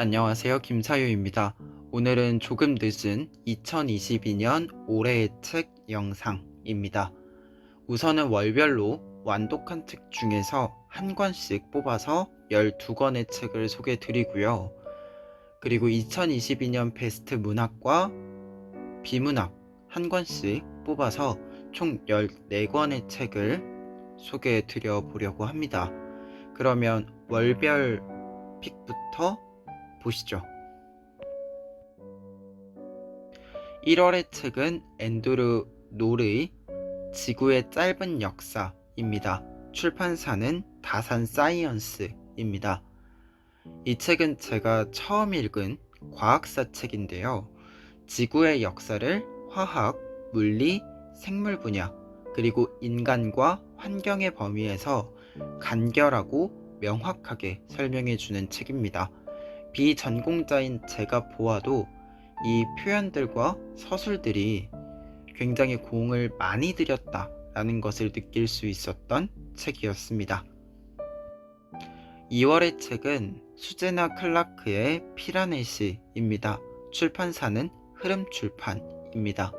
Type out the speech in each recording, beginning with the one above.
안녕하세요. 김사유입니다. 오늘은 조금 늦은 2022년 올해의 책 영상입니다. 우선은 월별로 완독한 책 중에서 한 권씩 뽑아서 12권의 책을 소개해 드리고요. 그리고 2022년 베스트 문학과 비문학 한 권씩 뽑아서 총 14권의 책을 소개해 드려 보려고 합니다. 그러면 월별 픽부터 보시죠. 1월의 책은 앤드루 놀의 지구의 짧은 역사입니다. 출판사는 다산 사이언스입니다. 이 책은 제가 처음 읽은 과학사 책인데요. 지구의 역사를 화학, 물리, 생물 분야, 그리고 인간과 환경의 범위에서 간결하고 명확하게 설명해주는 책입니다. 비전공자인 제가 보아도 이 표현들과 서술들이 굉장히 공을 많이 들였다라는 것을 느낄 수 있었던 책이었습니다. 2월의 책은 수제나 클라크의 피라네시입니다. 출판사는 흐름출판입니다.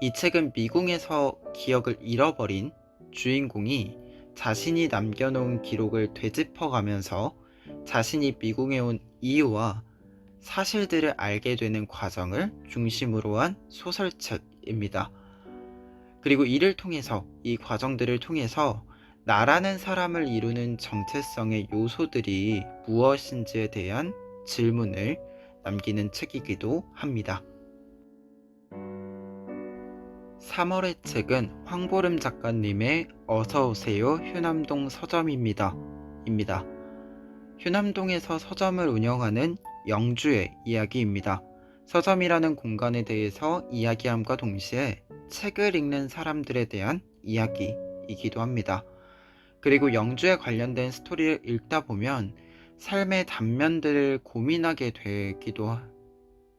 이 책은 미궁에서 기억을 잃어버린 주인공이 자신이 남겨놓은 기록을 되짚어가면서 자신이 미궁에 온 이유와 사실들을 알게 되는 과정을 중심으로 한 소설책입니다. 그리고 이 과정들을 통해서 나라는 사람을 이루는 정체성의 요소들이 무엇인지에 대한 질문을 남기는 책이기도 합니다. 3월의 책은 황보름 작가님의 어서오세요 휴남동 서점입니다. 휴남동에서 서점을 운영하는 영주의 이야기입니다. 서점이라는 공간에 대해서 이야기함과 동시에 책을 읽는 사람들에 대한 이야기이기도 합니다. 그리고 영주에 관련된 스토리를 읽다 보면 삶의 단면들을 고민하게 되기도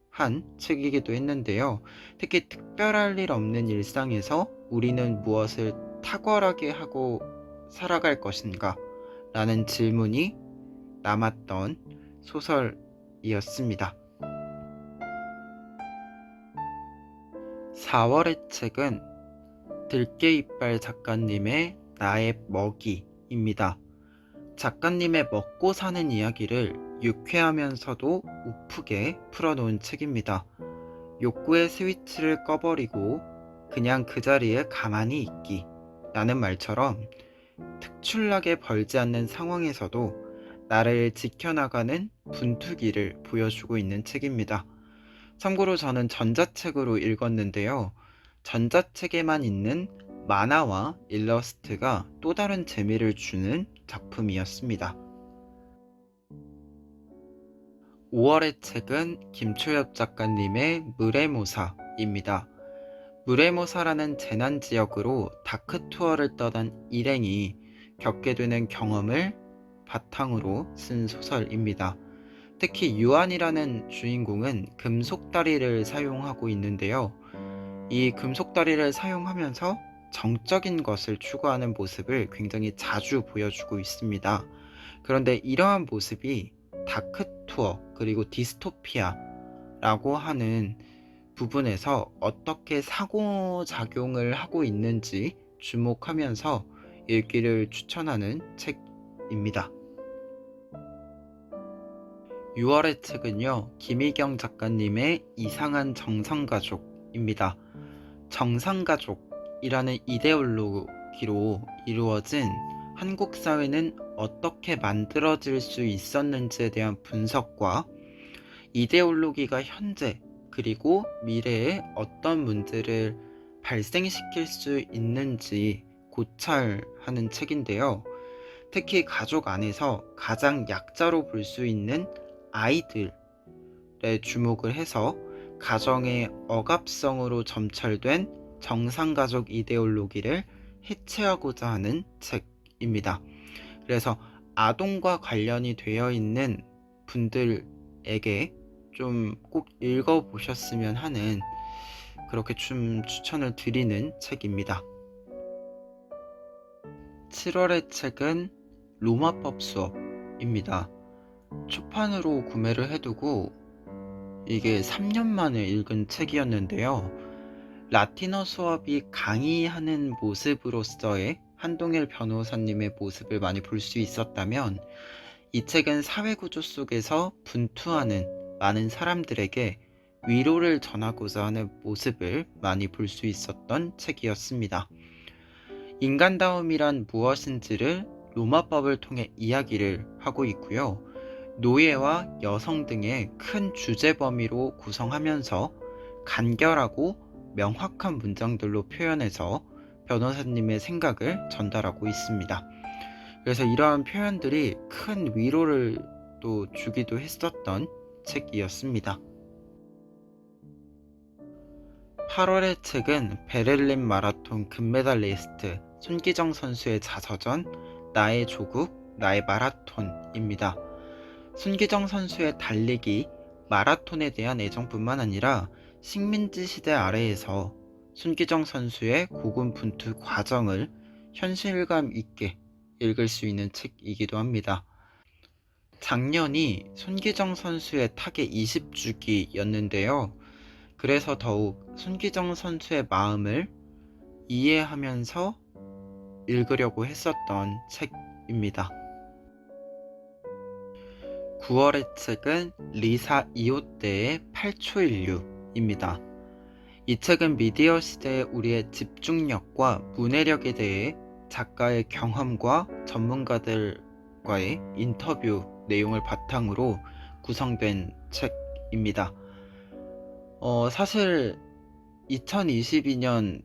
한 책이기도 했는데요. 특히 특별할 일 없는 일상에서 우리는 무엇을 탁월하게 하고 살아갈 것인가? 라는 질문이 남았던 소설이었습니다. 4월의 책은 들깨이빨 작가님의 나의 먹이입니다. 작가님의 먹고 사는 이야기를 유쾌하면서도 우프게 풀어놓은 책입니다. 욕구의 스위치를 꺼버리고 그냥 그 자리에 가만히 있기 라는 말처럼 특출나게 벌지 않는 상황에서도 나를 지켜나가는 분투기를 보여주고 있는 책입니다. 참고로 저는 전자책으로 읽었는데요. 전자책에만 있는 만화와 일러스트가 또 다른 재미를 주는 작품이었습니다. 5월의 책은 김초엽 작가님의 무레모사입니다. 무레모사라는 재난지역으로 다크투어를 떠난 일행이 겪게 되는 경험을 바탕으로 쓴 소설입니다. 특히 유한이라는 주인공은 금속다리를 사용하고 있는데요. 이 금속다리를 사용하면서 정적인 것을 추구하는 모습을 굉장히 자주 보여주고 있습니다. 그런데 이러한 모습이 다크투어 그리고 디스토피아라고 하는 부분에서 어떻게 상호작용을 하고 있는지 주목하면서 읽기를 추천하는 책입니다. 6월의 책은요, 김희경 작가님의 이상한 정상가족입니다. 정상가족이라는 이데올로기로 이루어진 한국 사회는 어떻게 만들어질 수 있었는지에 대한 분석과 이데올로기가 현재 그리고 미래에 어떤 문제를 발생시킬 수 있는지 고찰하는 책인데요. 특히 가족 안에서 가장 약자로 볼 수 있는 아이들에 주목을 해서 가정의 억압성으로 점철된 정상가족 이데올로기를 해체하고자 하는 책입니다. 그래서 아동과 관련이 되어 있는 분들에게 좀 꼭 읽어보셨으면 하는 그렇게 좀 추천을 드리는 책입니다. 7월의 책은 로마법 수업입니다. 초판으로 구매를 해두고 이게 3년 만에 읽은 책이었는데요. 라틴어 수업이 강의하는 모습으로서의 한동일 변호사님의 모습을 많이 볼 수 있었다면, 이 책은 사회구조 속에서 분투하는 많은 사람들에게 위로를 전하고자 하는 모습을 많이 볼 수 있었던 책이었습니다. 인간다움이란 무엇인지를 로마법을 통해 이야기를 하고 있고요. 노예와 여성 등의 큰 주제 범위로 구성하면서 간결하고 명확한 문장들로 표현해서 변호사님의 생각을 전달하고 있습니다. 그래서 이러한 표현들이 큰 위로를 또 주기도 했었던 책이었습니다. 8월의 책은 베를린 마라톤 금메달리스트 손기정 선수의 자서전 나의 조국, 나의 마라톤입니다. 손기정 선수의 달리기, 마라톤에 대한 애정뿐만 아니라 식민지 시대 아래에서 손기정 선수의 고군분투 과정을 현실감 있게 읽을 수 있는 책이기도 합니다. 작년이 손기정 선수의 타계 20주기였는데요. 그래서 더욱 손기정 선수의 마음을 이해하면서 읽으려고 했었던 책입니다. 9월의 책은 리사 이오떼의 8초인류입니다. 이 책은 미디어 시대의 우리의 집중력과 문해력에 대해 작가의 경험과 전문가들과의 인터뷰 내용을 바탕으로 구성된 책입니다. 사실 2022년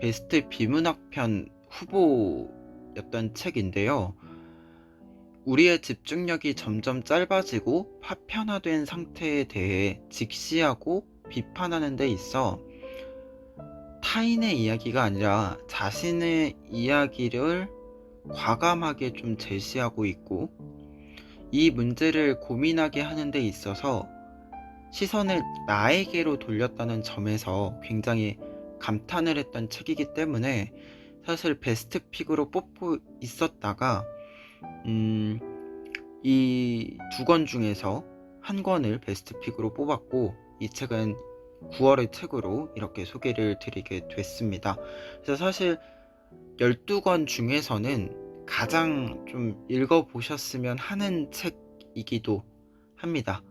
베스트 비문학편 후보였던 책인데요. 우리의 집중력이 점점 짧아지고 파편화된 상태에 대해 직시하고 비판하는 데 있어 타인의 이야기가 아니라 자신의 이야기를 과감하게 좀 제시하고 있고, 이 문제를 고민하게 하는 데 있어서 시선을 나에게로 돌렸다는 점에서 굉장히 감탄을 했던 책이기 때문에 사실 베스트 픽으로 뽑고 있었다가 이 두 권 중에서 한 권을 베스트 픽으로 뽑았고, 이 책은 9월의 책으로 이렇게 소개를 드리게 됐습니다. 그래서 사실 12권 중에서는 가장 좀 읽어보셨으면 하는 책이기도 합니다.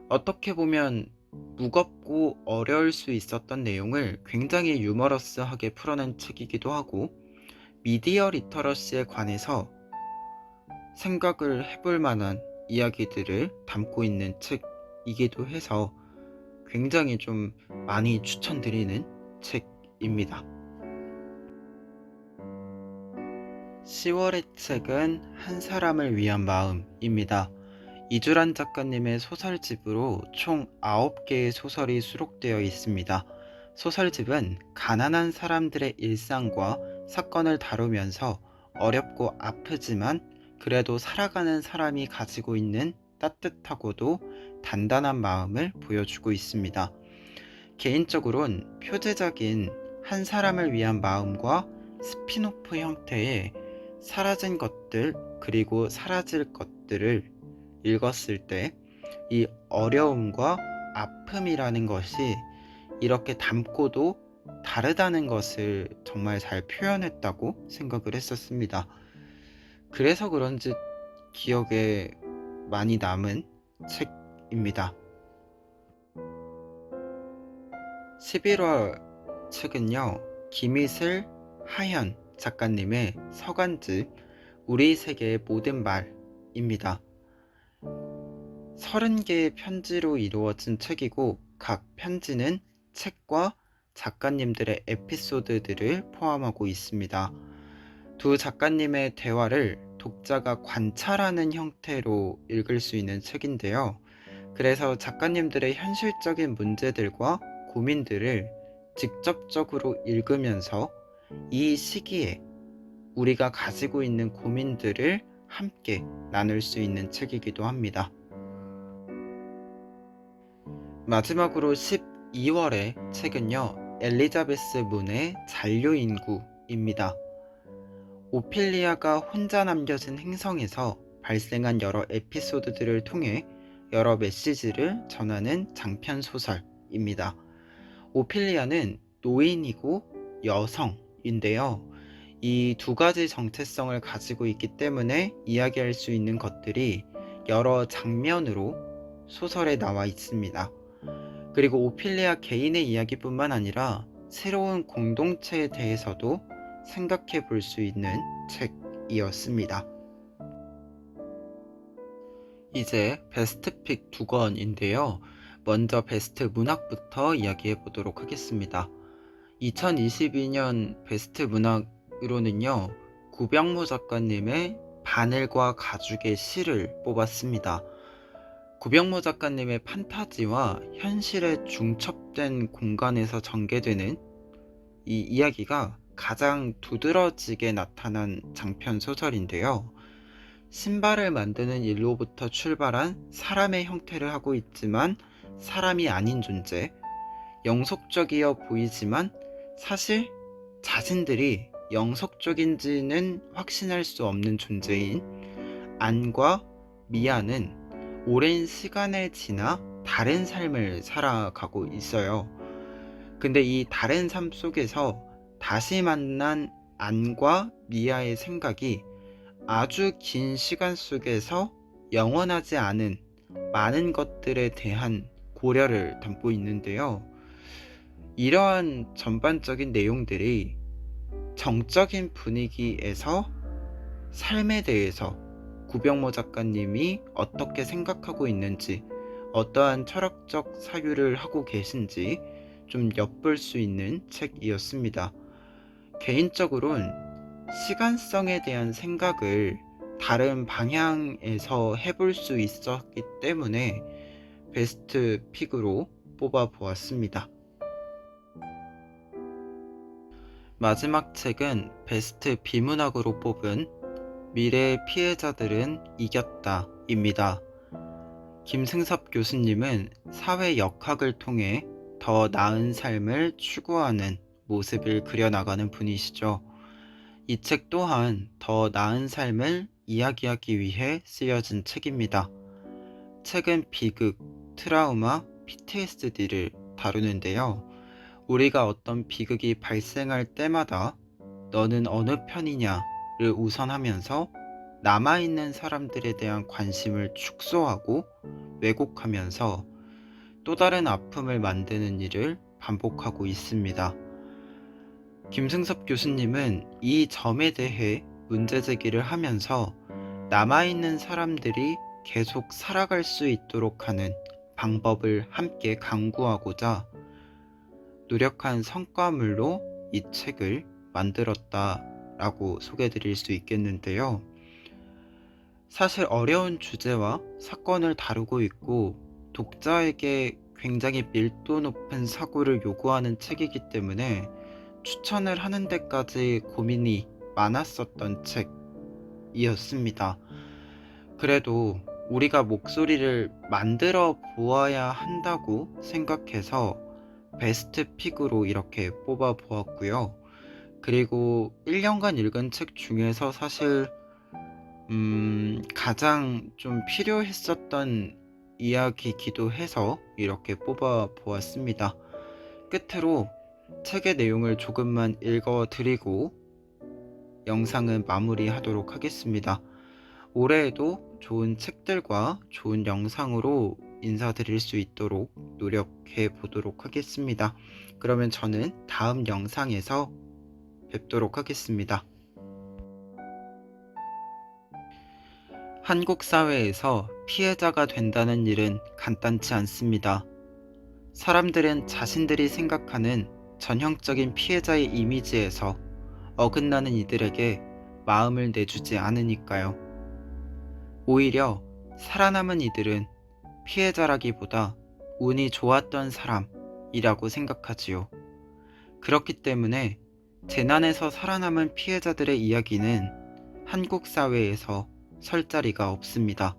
어떻게 보면 무겁고 어려울 수 있었던 내용을 굉장히 유머러스하게 풀어낸 책이기도 하고, 미디어 리터러시에 관해서 생각을 해볼 만한 이야기들을 담고 있는 책이기도 해서 굉장히 좀 많이 추천드리는 책입니다. 10월의 책은 한 사람을 위한 마음입니다. 이주란 작가님의 소설집으로 총 9개의 소설이 수록되어 있습니다. 소설집은 가난한 사람들의 일상과 사건을 다루면서 어렵고 아프지만 그래도 살아가는 사람이 가지고 있는 따뜻하고도 단단한 마음을 보여주고 있습니다. 개인적으로는 표제적인 한 사람을 위한 마음과 스피노프 형태의 사라진 것들 그리고 사라질 것들을 읽었을 때 이 어려움과 아픔이라는 것이 이렇게 담고도 다르다는 것을 정말 잘 표현했다고 생각을 했었습니다. 그래서 그런지 기억에 많이 남은 책입니다. 11월 책은요, 김희슬 하현 작가님의 서간집 우리 세계의 모든 말입니다. 30개의 편지로 이루어진 책이고, 각 편지는 책과 작가님들의 에피소드들을 포함하고 있습니다. 두 작가님의 대화를 독자가 관찰하는 형태로 읽을 수 있는 책인데요. 그래서 작가님들의 현실적인 문제들과 고민들을 직접적으로 읽으면서 이 시기에 우리가 가지고 있는 고민들을 함께 나눌 수 있는 책이기도 합니다. 마지막으로 12월의 책은요, 엘리자베스 문의 잔류인구입니다. 오피리아가 혼자 남겨진 행성에서 발생한 여러 에피소드들을 통해 여러 메시지를 전하는 장편 소설입니다. 오피리아는 노인이고 여성인데요. 이 두 가지 정체성을 가지고 있기 때문에 이야기할 수 있는 것들이 여러 장면으로 소설에 나와 있습니다. 그리고 오피리아 개인의 이야기뿐만 아니라 새로운 공동체에 대해서도 생각해 볼 수 있는 책이었습니다. 이제 베스트 픽 두 권인데요. 먼저 베스트 문학부터 이야기해 보도록 하겠습니다. 2022년 베스트 문학으로는요, 구병모 작가님의 바늘과 가죽의 시를 뽑았습니다. 구병모 작가님의 판타지와 현실의 중첩된 공간에서 전개되는 이 이야기가 가장 두드러지게 나타난 장편 소설인데요. 신발을 만드는 일로부터 출발한 사람의 형태를 하고 있지만 사람이 아닌 존재, 영속적이어 보이지만 사실 자신들이 영속적인지는 확신할 수 없는 존재인 안과 미아는 오랜 시간을 지나 다른 삶을 살아가고 있어요. 근데 이 다른 삶 속에서 다시 만난 안과 미아의 생각이 아주 긴 시간 속에서 영원하지 않은 많은 것들에 대한 고려를 담고 있는데요. 이러한 전반적인 내용들이 정적인 분위기에서 삶에 대해서 구병모 작가님이 어떻게 생각하고 있는지, 어떠한 철학적 사유를 하고 계신지 좀 엿볼 수 있는 책이었습니다. 개인적으로는 시간성에 대한 생각을 다른 방향에서 해볼 수 있었기 때문에 베스트 픽으로 뽑아 보았습니다. 마지막 책은 베스트 비문학으로 뽑은 미래의 피해자들은 이겼다 입니다. 김승섭 교수님은 사회 역학을 통해 더 나은 삶을 추구하는 모습을 그려나가는 분이시죠. 이 책 또한 더 나은 삶을 이야기하기 위해 쓰여진 책입니다. 책은 비극, 트라우마, PTSD를 다루는데요. 우리가 어떤 비극이 발생할 때마다 너는 어느 편이냐를 우선하면서 남아있는 사람들에 대한 관심을 축소하고 왜곡하면서 또 다른 아픔을 만드는 일을 반복하고 있습니다. 김승섭 교수님은 이 점에 대해 문제 제기를 하면서 남아있는 사람들이 계속 살아갈 수 있도록 하는 방법을 함께 강구하고자 노력한 성과물로 이 책을 만들었다라고 소개드릴 수 있겠는데요. 사실 어려운 주제와 사건을 다루고 있고 독자에게 굉장히 밀도 높은 사고를 요구하는 책이기 때문에 추천을 하는 데까지 고민이 많았었던 책이었습니다. 그래도 우리가 목소리를 만들어 보아야 한다고 생각해서 베스트 픽으로 이렇게 뽑아 보았고요. 그리고 1년간 읽은 책 중에서 사실 가장 좀 필요했었던 이야기이기도 해서 이렇게 뽑아 보았습니다. 끝으로 책의 내용을 조금만 읽어 드리고 영상은 마무리하도록 하겠습니다. 올해에도 좋은 책들과 좋은 영상으로 인사드릴 수 있도록 노력해 보도록 하겠습니다. 그러면 저는 다음 영상에서 뵙도록 하겠습니다. 한국 사회에서 피해자가 된다는 일은 간단치 않습니다. 사람들은 자신들이 생각하는 전형적인 피해자의 이미지에서 어긋나는 이들에게 마음을 내주지 않으니까요. 오히려 살아남은 이들은 피해자라기보다 운이 좋았던 사람이라고 생각하지요. 그렇기 때문에 재난에서 살아남은 피해자들의 이야기는 한국 사회에서 설 자리가 없습니다.